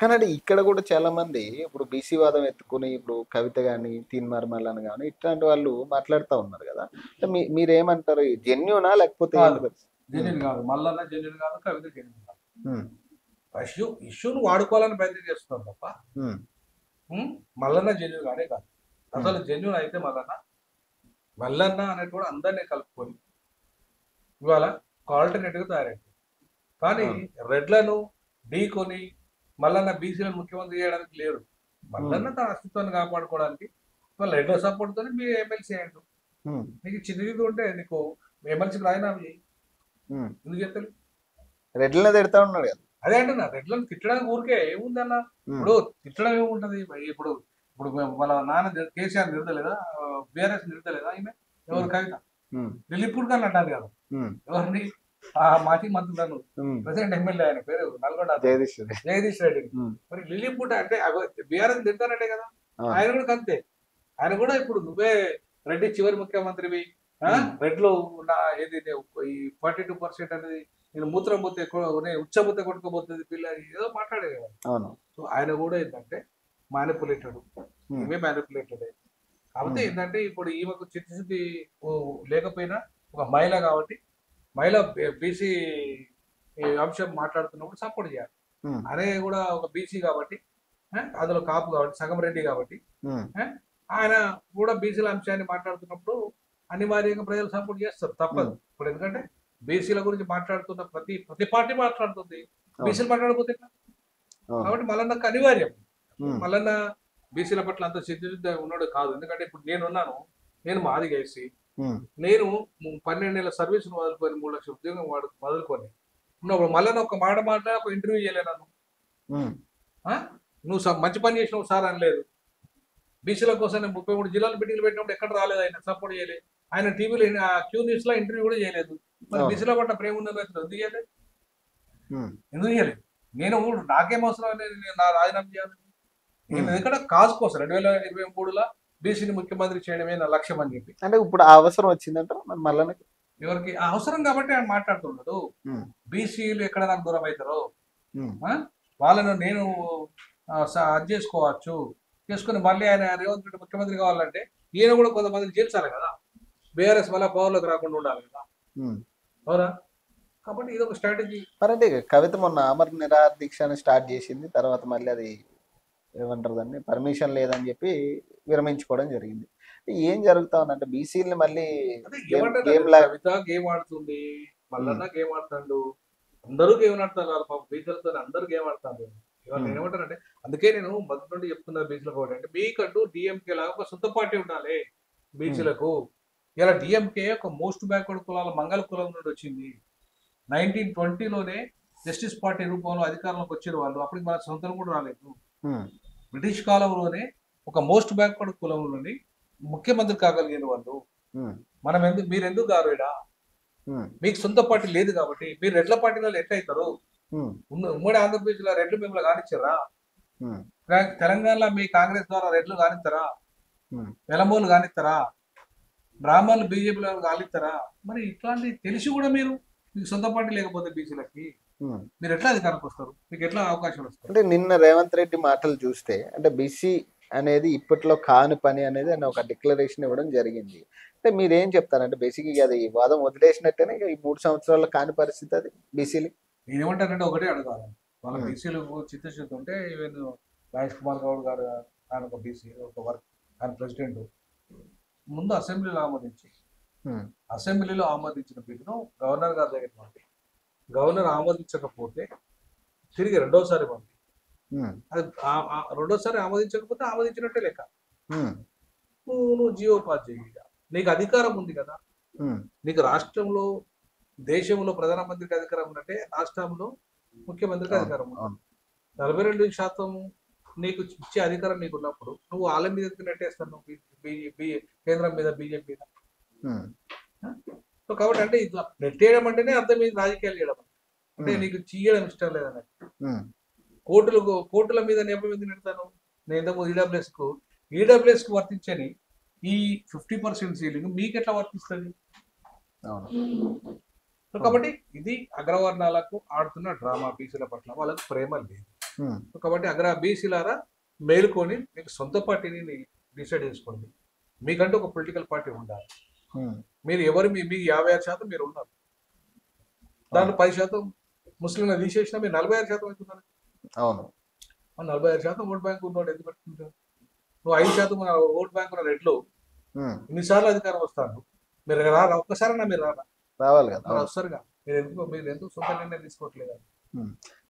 కానీ ఇక్కడ కూడా చాలా మంది ఇప్పుడు బీసీ వాదం ఎత్తుకుని ఇప్పుడు కవిత కానీ తీన్మార్ మల్లన్న కానీ ఇట్లాంటి వాళ్ళు మాట్లాడుతూ ఉన్నారు కదా. మీరేమంటారు? జెన్యునా లేకపోతే కాదు, ఏంటి పరిస్థితి? జెన్యున్ కాదు. మల్లన్న జెన్యున్ కాదు, కవిత జెన్యున్ కాదు. ఉమ్, ఇష్యూను వాడుకోవాలని ప్రయత్నం చేస్తున్నాం తప్ప ఉమ్, మల్లన్న జెన్యున్ కానే కాదు. అసలు జెన్యున్ అయితే మల్లన్న అనేటువంటి అందరినీ కలుపుకొని ఇవాళ ఆల్టర్నేటివ్గా తయారైంది. కానీ రెడ్లను ఢీకొని మల్లన్న బీసీలను ముఖ్యమంత్రి చేయడానికి లేడు. మల్లన్న తన అస్తిత్వాన్ని కాపాడుకోవడానికి వాళ్ళ రెడ్ల సపోర్ట్తో మీరు ఎమ్మెల్సీ అయ్యాడు. నీకు చిన్నది ఉంటే నీకు ఎమ్మెల్సీకి రాయినామా చేయి. ఎందుకు చెప్తారు? రెడ్లనే తిడతా ఉన్నాడు కదా. అదే అంటున్నా, రెడ్లను తిట్టడానికి ఊరికే ఏముందన్న. ఇప్పుడు తిట్టడం ఏముంటది? ఇప్పుడు ఇప్పుడు వాళ్ళ నాన్న కేసీఆర్ నిరుదలేదా, బీఆర్ఎస్ నిరుదలేదా? ఆయన ఎవరు? కవిత ఢిల్లీపూర్ కానీ అంటారు కదా. ఎవరిని? ఆ మాజీ మంత్రులను ప్రెసిడెంట్ ఎమ్మెల్యే ఆయన పేరు నల్గొండ జగదీష్ రెడ్డి. మరి లిల్లీపూట అంటే బీఆర్ఎస్ తిడతానంటే కదా. ఆయన కూడా అంతే. ఆయన కూడా ఇప్పుడు నువ్వే రెడ్డి చివరి ముఖ్యమంత్రివి, రెడ్లు ఏది ఈ 42% అనేది నేను మూత్రం పోతే ఉచ్చబోతే కొట్టుకోబోతుంది పిల్ల ఏదో మాట్లాడే కదా. సో ఆయన కూడా ఏంటంటే మ్యానిపులేటెడ్, ఇవే మ్యానిపులేటెడ్. కాకపోతే ఏంటంటే ఇప్పుడు ఈమెకు చిత్తశుద్ధి లేకపోయినా ఒక మహిళ కాబట్టి మహిళ బీసీ అంశం మాట్లాడుతున్నప్పుడు సపోర్ట్ చేయాలి. అనే కూడా ఒక బీసీ కాబట్టి, అందులో కాపు కాబట్టి, సగం రెడ్డి కాబట్టి ఆయన కూడా బీసీల అంశాన్ని మాట్లాడుతున్నప్పుడు అనివార్యంగా ప్రజలు సపోర్ట్ చేస్తారు, తప్పదు. ఇప్పుడు ఎందుకంటే బీసీల గురించి మాట్లాడుతున్న ప్రతి పార్టీ మాట్లాడుతుంది, బీసీలు మాట్లాడకపోతే కాబట్టి మల్లన్నకు అనివార్యం. మల్లన్న బీసీల పట్ల అంత చిత్తశుద్ధి ఉన్నాడు కాదు. ఎందుకంటే ఇప్పుడు నేను మాది చేసి నేను 12 నెలల సర్వీస్ వదులుకొని 3 లక్షల ఉద్యోగం వదులుకొని ఉన్నప్పుడు మళ్ళీ ఒక మాట ఒక ఇంటర్వ్యూ చేయలేదు నన్ను. నువ్వు మంచి పని చేసినావు సార్ అనలేదు. బీసీల కోసం నేను 33 జిల్లాలు మీటింగ్లు పెట్టినప్పుడు ఎక్కడ రాలేదు, ఆయన సపోర్ట్ చేయలేదు. ఆయన టీవీలో క్యూ న్యూస్ లో ఇంటర్వ్యూ కూడా చేయలేదు. మరి బీసీల పట్ల ప్రేమ ఉన్నది ఎందుకు చేయలేదు? నేను నాకేం అవసరం, నేను నా రాజీనామా చేయాలి. నేను ఎందుకంటే కాజ్ కోసం 2023లో బీసీని ముఖ్యమంత్రి చేయడమే నా లక్ష్యం అని చెప్పి. అంటే ఇప్పుడు ఆ అవసరం వచ్చిందంట మళ్ళీ ఎవరికి అవసరం కాబట్టి ఆయన మాట్లాడుతున్నాడు. బీసీలు ఎక్కడ నాకు దూరం అవుతారో వాళ్ళను నేను అది చేసుకుని మళ్ళీ ఆయన రేవంత్ రెడ్డి ముఖ్యమంత్రి కావాలంటే ఈయన కూడా కొంతమందిని చేర్చాలి కదా. బీఆర్ఎస్ వల్ల పవర్లోకి రాకుండా ఉండాలి కదా. అవునా? కాబట్టి ఇది ఒక స్ట్రాటజీ. అంటే కవిత మొన్న అమర నిరాహార దీక్ష స్టార్ట్ చేసింది, తర్వాత మళ్ళీ అది ఏమంటారు దాన్ని పర్మిషన్ లేదని చెప్పి విరమించుకోవడం జరిగింది. ఏం జరుగుతా ఉందంటే బీసీలని మళ్ళీ కవిత గేమ్ ఆడుతుంది, మల్లన్న గేమ్ ఆడుతాడు, అందరూ గేమ్ ఆడతారు. బీసీలతో అందరూ గేమ్ ఆడతారు. ఇవాళ నేను ఏమంటానంటే, అందుకే నేను మొదటి నుండి చెప్తున్నా బీసీలకు అంటే మీకంటూ డిఎంకే లాగా ఒక సొంత పార్టీ ఉండాలి బీసీలకు. ఇలా డిఎంకే ఒక మోస్ట్ బ్యాక్వర్డ్ కులాల మంగళ కులం నుండి వచ్చింది. 1920లోనే జస్టిస్ పార్టీ రూపంలో అధికారంలోకి వచ్చారు వాళ్ళు. అప్పటికి మన సొంతం కూడా రాలేదు. బ్రిటిష్ కాలంలోనే ఒక మోస్ట్ బ్యాక్వర్డ్ కులం నుండి ముఖ్యమంత్రి కాగలిగిన వాళ్ళు. మీరు ఎందుకు గారుడా? మీకు సొంత పార్టీ లేదు కాబట్టి మీరు రెడ్ల పార్టీలో ఎట్లా అవుతారు? ఉమ్మడి ఆంధ్రప్రదేశ్ లో రెడ్లు మిమ్మల్ని కానిచ్చారా? తెలంగాణలో మీ కాంగ్రెస్ ద్వారా రెడ్లు కానిస్తారా? వెలమోలు కానిస్తారా? బ్రాహ్మణులు బీజేపీలో కానిస్తారా? మరి ఇట్లాంటి తెలిసి కూడా మీకు సొంత పార్టీ లేకపోతే బీసీలకి మీరు ఎట్లా అధికారానికి వస్తారు? మీకు ఎట్లా అవకాశాలు వస్తాయి? అంటే నిన్న రేవంత్ రెడ్డి మాటలు చూస్తే అంటే బీసీ అనేది ఇప్పట్లో కాని పని అనేది అని ఒక డిక్లరేషన్ ఇవ్వడం జరిగింది. అంటే మీరేం చెప్తారంటే బేసిక్గా అది వాదం వదిలేసినట్టేనే ఈ 3 సంవత్సరాల కాని పరిస్థితి అది బీసీలు. నేనేమంటానంటే ఒకటే అడగాలి, వాళ్ళ బీసీలు చిత్తశుద్ధి ఉంటే ఈవెన్ మహేష్ కుమార్ గౌడ్ గారు ఆయన ఒక బీసీ ఒక వర్క్ ఆయన ప్రెసిడెంట్ ముందు అసెంబ్లీలో ఆమోదించిన బిల్లును గవర్నర్ గారి దగ్గర పంపి గవర్నర్ ఆమోదించకపోతే తిరిగి రెండోసారి పంపి అది రెండోసారి ఆమోదించకపోతే ఆమోదించినట్టే లెక్క. నువ్వు జియో పాస్ చేయి. నీకు అధికారం ఉంది కదా. నీకు రాష్ట్రంలో దేశంలో ప్రధానమంత్రికి అధికారం ఉన్నట్టే రాష్ట్రంలో ముఖ్యమంత్రికి అధికారం ఉంది. 42% నీకు ఇచ్చే అధికారం నీకు ఉన్నప్పుడు నువ్వు వాళ్ళ మీద నెట్టేస్తాను కేంద్రం మీద, బీజేపీ మీద. సో కాబట్టి అంటే ఇట్లా నెట్టేయడం అంటేనే అర్థం మీద రాజకీయాలు చేయడం అంటే నీకు చేయడం ఇష్టం లేదన్నట్టు. కోర్టుల మీద నెపం ఎందుకు నెడతాను? నేను ఇంతకు ఈడబ్ల్యూఎస్ కు వర్తించని ఈ 50% సీలింగ్ మీకు ఎట్లా వర్తిస్తుంది? కాబట్టి ఇది అగ్రవర్ణాలకు ఆడుతున్న డ్రామా. బీసీల పట్ల వాళ్ళకు ప్రేమ లేదు. ఉమ్, కాబట్టి అగ్ర బీసీలారా మేలుకొని మీకు సొంత పార్టీని డిసైడ్ చేసుకోండి. మీకంటూ ఒక పొలిటికల్ పార్టీ ఉండాలి. ఉమ్, మీరు ఎవరు మీ 56% మీరు ఉన్నారు, దాంట్లో 10% ముస్లింలు తీసేసినా మీరు 46% అవుతున్నారు. అవును. 46% ఓట్ బ్యాంక్ ఉన్నవాడు ఎందుకు పెట్టుకుంటారు? నువ్వు 5% ఓట్ బ్యాంక్ ఉన్న రెడ్లు ఉమ్, ఇన్నిసార్లు అధికారం వస్తారు, మీరు రారా? ఒక్కసారైనా మీరు రారా? రావాలి కదా. మరి అవును. వస్తారుగా. మీరు ఎందుకు సొంత నిర్ణయం తీసుకోవట్లేదు? ఉమ్.